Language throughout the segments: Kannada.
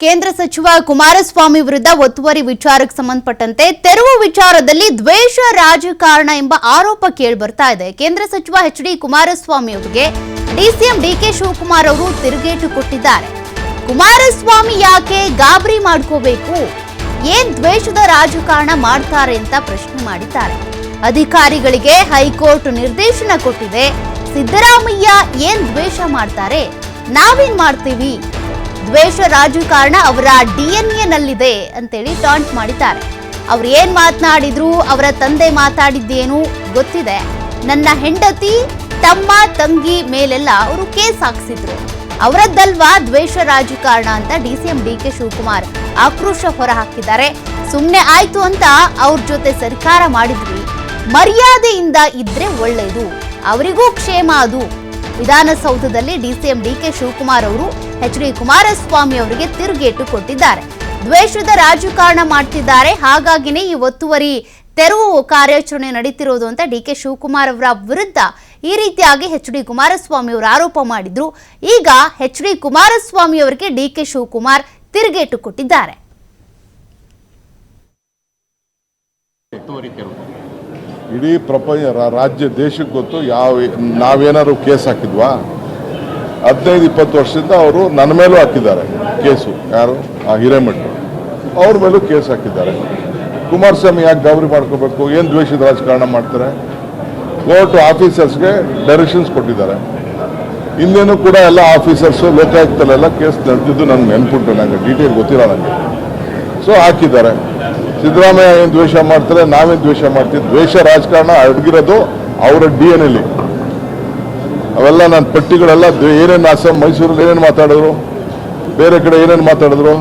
ಕೇಂದ್ರ ಸಚಿವ ಕುಮಾರಸ್ವಾಮಿ ವಿರುದ್ಧ ಒತ್ತುವರಿ ವಿಚಾರಕ್ಕೆ ಸಂಬಂಧಪಟ್ಟಂತೆ ತೆರವು ವಿಚಾರದಲ್ಲಿ ದ್ವೇಷ ರಾಜಕಾರಣ ಎಂಬ ಆರೋಪ ಕೇಳಿಬರ್ತಾ ಇದೆ. ಕೇಂದ್ರ ಸಚಿವ ಎಚ್.ಡಿ. ಕುಮಾರಸ್ವಾಮಿ ಅವರಿಗೆ ಡಿಸಿಎಂ ಡಿ.ಕೆ. ಶಿವಕುಮಾರ್ ಅವರು ತಿರುಗೇಟು ಕೊಟ್ಟಿದ್ದಾರೆ. ಕುಮಾರಸ್ವಾಮಿ ಯಾಕೆ ಗಾಬರಿ ಮಾಡ್ಕೋಬೇಕು, ಏನ್ ದ್ವೇಷದ ರಾಜಕಾರಣ ಮಾಡ್ತಾರೆ ಅಂತ ಪ್ರಶ್ನೆ ಮಾಡಿದ್ದಾರೆ. ಅಧಿಕಾರಿಗಳಿಗೆ ಹೈಕೋರ್ಟ್ ನಿರ್ದೇಶನ ಕೊಟ್ಟಿದೆ. ಸಿದ್ದರಾಮಯ್ಯ ಏನ್ ದ್ವೇಷ ಮಾಡ್ತಾರೆ, ನಾವೇನ್ ಮಾಡ್ತೀವಿ, ದ್ವೇಷ ರಾಜಕಾರಣ ಅವರ ಡಿಎನ್ಎ ನಲ್ಲಿದೆ ಅಂತೇಳಿ ಟಾಂಟ್ ಮಾಡಿದ್ದಾರೆ. ಅವ್ರು ಏನ್ ಮಾತನಾಡಿದ್ರು, ಅವರ ತಂದೆ ಮಾತಾಡಿದ್ದೇನು ಗೊತ್ತಿದೆ. ನನ್ನ ಹೆಂಡತಿ ತಮ್ಮ ತಂಗಿ ಮೇಲೆಲ್ಲ ಅವರು ಕೇಸ್ ಹಾಕ್ಸಿದ್ರು, ಅವರದ್ದಲ್ವಾ ದ್ವೇಷ ರಾಜಕಾರಣ ಅಂತ ಡಿಸಿಎಂ ಡಿ.ಕೆ. ಶಿವಕುಮಾರ್ ಆಕ್ರೋಶ ಹೊರಹಾಕಿದ್ದಾರೆ. ಸುಮ್ಮನೆ ಆಯ್ತು ಅಂತ ಅವ್ರ ಜೊತೆ ಸರ್ಕಾರ ಮಾಡಿದ್ವಿ, ಮರ್ಯಾದೆಯಿಂದ ಇದ್ರೆ ಒಳ್ಳೇದು, ಅವರಿಗೂ ಕ್ಷೇಮ ಅದು. ವಿಧಾನಸೌಧದಲ್ಲಿ ಡಿಸಿಎಂ ಡಿ.ಕೆ. ಶಿವಕುಮಾರ್ ಅವರು ಎಚ್.ಡಿ. ಕುಮಾರಸ್ವಾಮಿ ಅವರಿಗೆ ತಿರುಗೇಟು ಕೊಟ್ಟಿದ್ದಾರೆ. ದ್ವೇಷದ ರಾಜಕಾರಣ ಮಾಡ್ತಿದ್ದಾರೆ, ಹಾಗಾಗಿನೇ ಈ ಒತ್ತುವರಿ ತೆರವು ಕಾರ್ಯಾಚರಣೆ ನಡೀತಿರೋದು ಅಂತ ಡಿ.ಕೆ. ಶಿವಕುಮಾರ್ ಅವರ ವಿರುದ್ಧ ಈ ರೀತಿಯಾಗಿ ಎಚ್.ಡಿ. ಕುಮಾರಸ್ವಾಮಿ ಅವರು ಆರೋಪ ಮಾಡಿದ್ರು. ಈಗ ಎಚ್.ಡಿ. ಕುಮಾರಸ್ವಾಮಿ ಅವರಿಗೆ ಡಿ.ಕೆ. ಶಿವಕುಮಾರ್ ತಿರುಗೇಟು ಕೊಟ್ಟಿದ್ದಾರೆ. ಇಡೀ ಪ್ರಪಂಚ ರಾಜ್ಯ ದೇಶಕ್ಕೆ ಗೊತ್ತು ನಾವೇನಾದ್ರು ಕೇಸ್ ಹಾಕಿದ್ವಾ. 15-20 ವರ್ಷದಿಂದ ಅವರು ನನ್ನ ಮೇಲೂ ಹಾಕಿದ್ದಾರೆ ಕೇಸು. ಯಾರು? ಆ ಹಿರೇಮಠ ಅವ್ರ ಮೇಲೂ ಕೇಸ್ ಹಾಕಿದ್ದಾರೆ. ಕುಮಾರಸ್ವಾಮಿ ಯಾಕೆ ಗಾಬರಿ ಮಾಡ್ಕೋಬೇಕು, ಏನು ದ್ವೇಷದ ರಾಜಕಾರಣ ಮಾಡ್ತಾರೆ? ಕೋರ್ಟ್ ಆಫೀಸರ್ಸ್ಗೆ ಡೈರೆಕ್ಷನ್ಸ್ ಕೊಟ್ಟಿದ್ದಾರೆ. ಹಿಂದೇನು ಕೂಡ ಎಲ್ಲ ಆಫೀಸರ್ಸು ಲೋಕಾಯುಕ್ತಲೆಲ್ಲ ಕೇಸ್ ನಡೆದಿದ್ದು ನನಗೆ ನೆನ್ಪುಂಟು, ನನಗೆ ಡೀಟೇಲ್ ಗೊತ್ತಿಲ್ಲ ನನಗೆ. ಸೊ ಹಾಕಿದ್ದಾರೆ. ಸಿದ್ದರಾಮಯ್ಯ ಏನು ದ್ವೇಷ ಮಾಡ್ತಾರೆ, ನಾವೇನು ದ್ವೇಷ ಮಾಡ್ತೀವಿ. ದ್ವೇಷ ರಾಜಕಾರಣ ಅಡಗಿರೋದು ಅವರ ಡಿ.ಎನ್.ಎಲ್ಲಿ. ಅವೆಲ್ಲ ನನ್ನ ಪಟ್ಟಿಗಳೆಲ್ಲ ಏನೇನು ಅಸ್ಸಾಂ ಮೈಸೂರಲ್ಲಿ ಏನೇನು ಮಾತಾಡಿದ್ರು, ಬೇರೆ ಕಡೆ ಏನೇನು ಮಾತಾಡಿದ್ರು,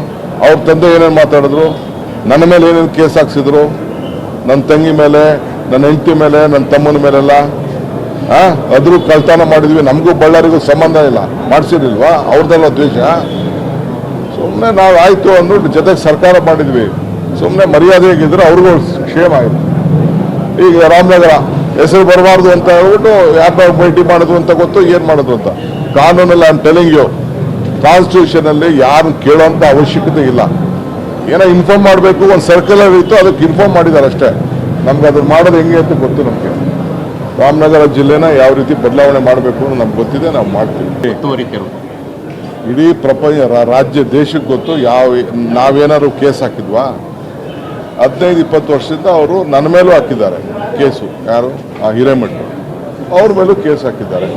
ಅವ್ರ ತಂದೆ ಏನೇನು ಮಾತಾಡಿದ್ರು, ನನ್ನ ಮೇಲೆ ಏನೇನು ಕೇಸ್ ಹಾಕ್ಸಿದ್ರು, ನನ್ನ ತಂಗಿ ಮೇಲೆ, ನನ್ನ ಹೆಂಡತಿ ಮೇಲೆ, ನನ್ನ ತಮ್ಮನ ಮೇಲೆಲ್ಲ ಅದ್ರೂ ಕಳ್ತನ ಮಾಡಿದ್ವಿ. ನಮಗೂ ಬಳ್ಳಾರಿಗೂ ಸಂಬಂಧ ಇಲ್ಲ, ಮಾಡಿಸಿರ್ಲಿಲ್ವಾ? ಅವ್ರದ್ದೆಲ್ಲ ದ್ವೇಷ. ಸುಮ್ಮನೆ ನಾವು ಆಯಿತು ಅಂದ್ಬಿಟ್ಟು ಜೊತೆಗೆ ಸರ್ಕಾರ ಮಾಡಿದ್ವಿ. ಸುಮ್ಮನೆ ಮರ್ಯಾದೆಯಾಗಿದ್ರೆ ಅವ್ರಿಗೂ ಕ್ಷೇಮ ಆಗಿದೆ. ಈಗ ರಾಮನಗರ ಹೆಸರು ಬರಬಾರ್ದು ಅಂತ ಹೇಳ್ಬಿಟ್ಟು ಯಾಕೆ ಭೇಟಿ ಮಾಡೋದು ಅಂತ ಗೊತ್ತು, ಏನು ಮಾಡೋದು ಅಂತ. ಕಾನೂನಲ್ಲಿ ಐ ಆಮ್ ಟೆಲಿಂಗ್ ಯು, ಕಾನ್ಸ್ಟಿಟ್ಯೂಷನಲ್ಲಿ ಯಾರು ಕೇಳೋಂಥ ಅವಶ್ಯಕತೆ ಇಲ್ಲ. ಏನೋ ಇನ್ಫಾರ್ಮ್ ಮಾಡಬೇಕು, ಒಂದು ಸರ್ಕಲರ್ ಇತ್ತು, ಅದಕ್ಕೆ ಇನ್ಫಾರ್ಮ್ ಮಾಡಿದ್ದಾರೆ ಅಷ್ಟೇ. ನಮ್ಗೆ ಅದನ್ನು ಮಾಡೋದು ಹೆಂಗೆ ಅಂತ ಗೊತ್ತು ನಮಗೆ. ರಾಮನಗರ ಜಿಲ್ಲೆನ ಯಾವ ರೀತಿ ಬದಲಾವಣೆ ಮಾಡಬೇಕು ಅಂತ ನಮ್ಗೆ ಗೊತ್ತಿದೆ, ನಾವು ಮಾಡ್ತೀವಿ. ಇಡೀ ಪ್ರಪಂಚ ರಾಜ್ಯ ದೇಶಕ್ಕೆ ಗೊತ್ತು ನಾವೇನಾದ್ರು ಕೇಸ್ ಹಾಕಿದ್ವಾ. 15-20 ವರ್ಷದಿಂದ ಅವರು ನನ್ನ ಮೇಲೂ ಹಾಕಿದ್ದಾರೆ ಕೇಸು. ಯಾರು? ಆ ಹಿರೇಮಠ ಅವ್ರ ಮೇಲೂ ಕೇಸ್ ಹಾಕಿದ್ದಾರೆ.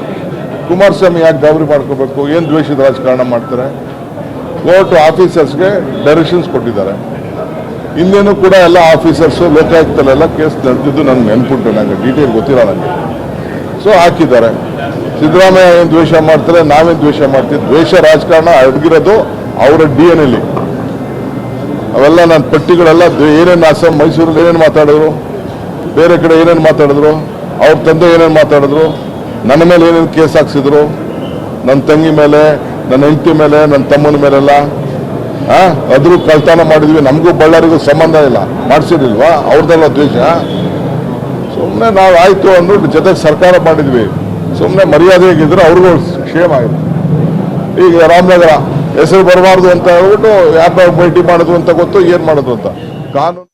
ಕುಮಾರಸ್ವಾಮಿ ಯಾಕೆ ಗಾಬರಿ ಮಾಡ್ಕೋಬೇಕು, ಏನು ದ್ವೇಷದ ರಾಜಕಾರಣ ಮಾಡ್ತಾರೆ? ಕೋರ್ಟ್ ಆಫೀಸರ್ಸ್ಗೆ ಡೈರೆಕ್ಷನ್ಸ್ ಕೊಟ್ಟಿದ್ದಾರೆ. ಹಿಂದೇನು ಕೂಡ ಎಲ್ಲ ಆಫೀಸರ್ಸು ಲೋಕಾಯುಕ್ತಲೆಲ್ಲ ಕೇಸ್ ನಡೆದಿದ್ದು ನನಗೆ ನೆನ್ಪುಂಟು, ನನಗೆ ಡೀಟೇಲ್ ಗೊತ್ತಿಲ್ಲ ನನಗೆ. ಸೊ ಹಾಕಿದ್ದಾರೆ. ಸಿದ್ದರಾಮಯ್ಯ ಏನು ದ್ವೇಷ ಮಾಡ್ತಾರೆ, ನಾವೇನು ದ್ವೇಷ ಮಾಡ್ತೀವಿ. ದ್ವೇಷ ರಾಜಕಾರಣ ಅಡಗಿರೋದು ಅವರ ಡಿ.ಎನ್.ಎಲ್ಲಿ. ಅವೆಲ್ಲ ನನ್ನ ಪಟ್ಟಿಗಳೆಲ್ಲ ಏನೇನು ಅಸ್ಸಾಂ ಮೈಸೂರಲ್ಲಿ ಏನೇನು ಮಾತಾಡಿದ್ರು, ಬೇರೆ ಕಡೆ ಏನೇನು ಮಾತಾಡಿದ್ರು, ಅವ್ರ ತಂದೆ ಏನೇನು ಮಾತಾಡಿದ್ರು, ನನ್ನ ಮೇಲೆ ಏನೇನು ಕೇಸ್ ಹಾಕ್ಸಿದ್ರು, ನನ್ನ ತಂಗಿ ಮೇಲೆ, ನನ್ನ ಹೆಂಡತಿ ಮೇಲೆ, ನನ್ನ ತಮ್ಮನ ಮೇಲೆಲ್ಲ ಅದ್ರೂ ಕಳ್ತನ ಮಾಡಿದ್ವಿ. ನಮಗೂ ಬಳ್ಳಾರಿಗೂ ಸಂಬಂಧ ಇಲ್ಲ, ಮಾಡಿಸಿರ್ಲಿಲ್ವಾ? ಅವ್ರದ್ದೆಲ್ಲ ದ್ವೇಷ. ಸುಮ್ಮನೆ ನಾವು ಆಯಿತು ಅಂದ್ಬಿಟ್ಟು ಜೊತೆಗೆ ಸರ್ಕಾರ ಮಾಡಿದ್ವಿ. ಸುಮ್ಮನೆ ಮರ್ಯಾದೆಯಾಗಿದ್ರೆ ಅವ್ರಿಗೂ ಕ್ಷೇಮ ಆಗಿದೆ. ಈಗ ರಾಮನಗರ ಹೆಸರು ಬರಬಾರ್ದು ಅಂತ ಹೇಳ್ಬಿಟ್ಟು ಯಾಕೆ ಭೇಟಿ ಮಾಡೋದು ಅಂತ ಗೊತ್ತು, ಏನು ಮಾಡೋದು ಅಂತ. ಕಾನೂನು